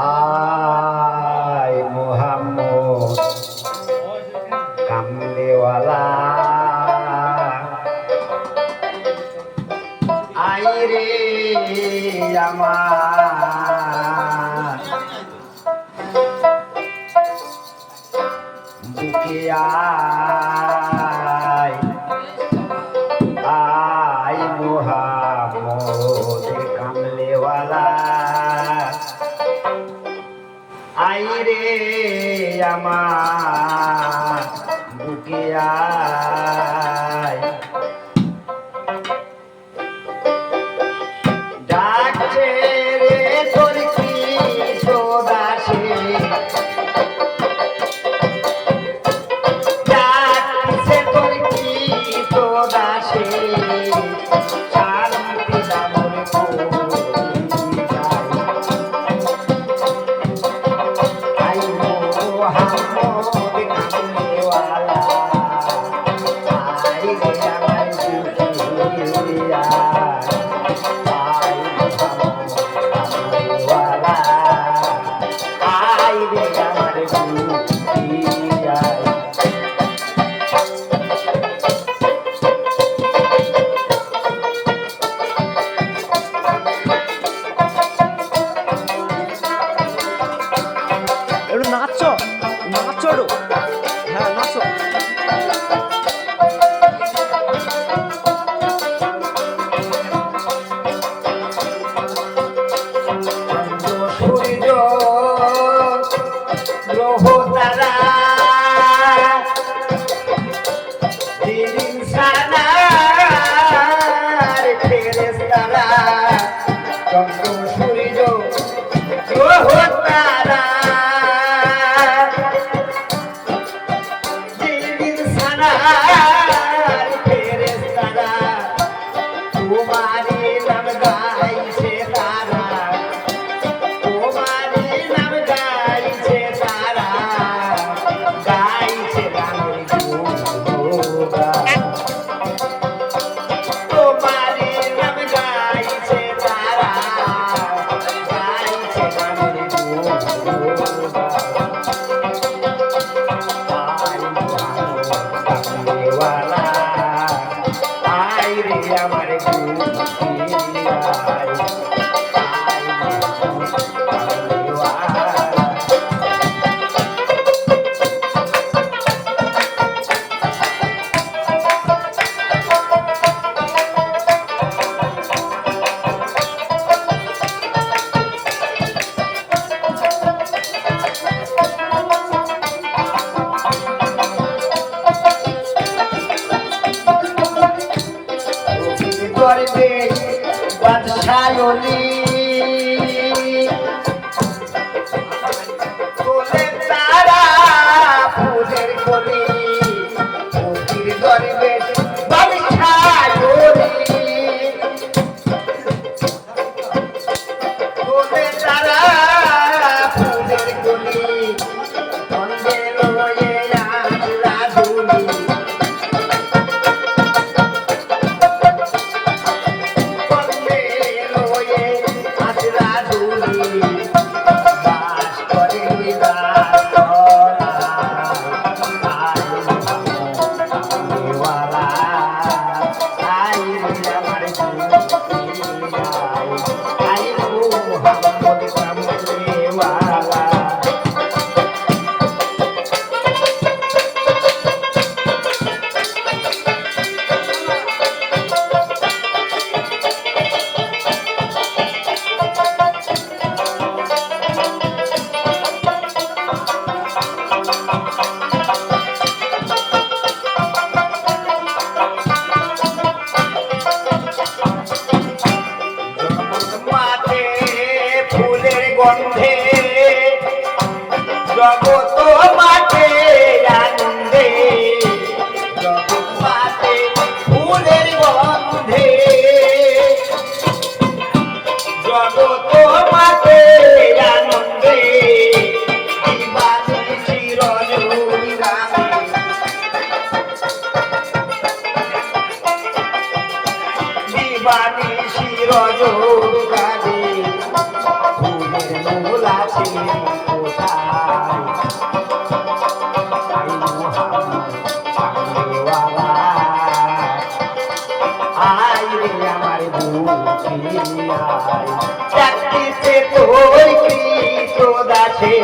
আয় মোহাম্মদ কামলেওয়ালা আই রে আমার বুকে আয় মোহাম্মদ কামলেওয়ালা আই রে আমার বুকে আয় ডাকছে রে তোর কি সোদাসে ডাকছে তোর কি সোদাসে শান্তি দামর নাচো নাচো হ্যাঁ নাচো সূর্য গ্রহ তারা ফেরেশতারা চন্দ্র সূর্য গ্রহ তারা ফেরেশতারা তোমারি নাম গাইছে তারা তোমারি নাম গাইছে তারা গাইছে গানের গুণগান তোমারি নাম গাইছে তারা গাইছে গানের গুণগান আমার করবে বাদশাহলি তোলে তারা ফুলের কলি ফকির করবে বাদশাহলি তোলে তারা ফুলের কলি বন্দে লয়ে আল্লাহ দুলি গন্ধে জগৎ মাঠে আনন্দে জগৎ মাঠে ফুলের গন্ধে জগৎ মাঠে আনন্দে দিবানি চিরজুরি রামে দিবানি চিরজুরি রামে আয় রে আমার বুঝি আয় ডাকতেছে তোর কৃত দাসে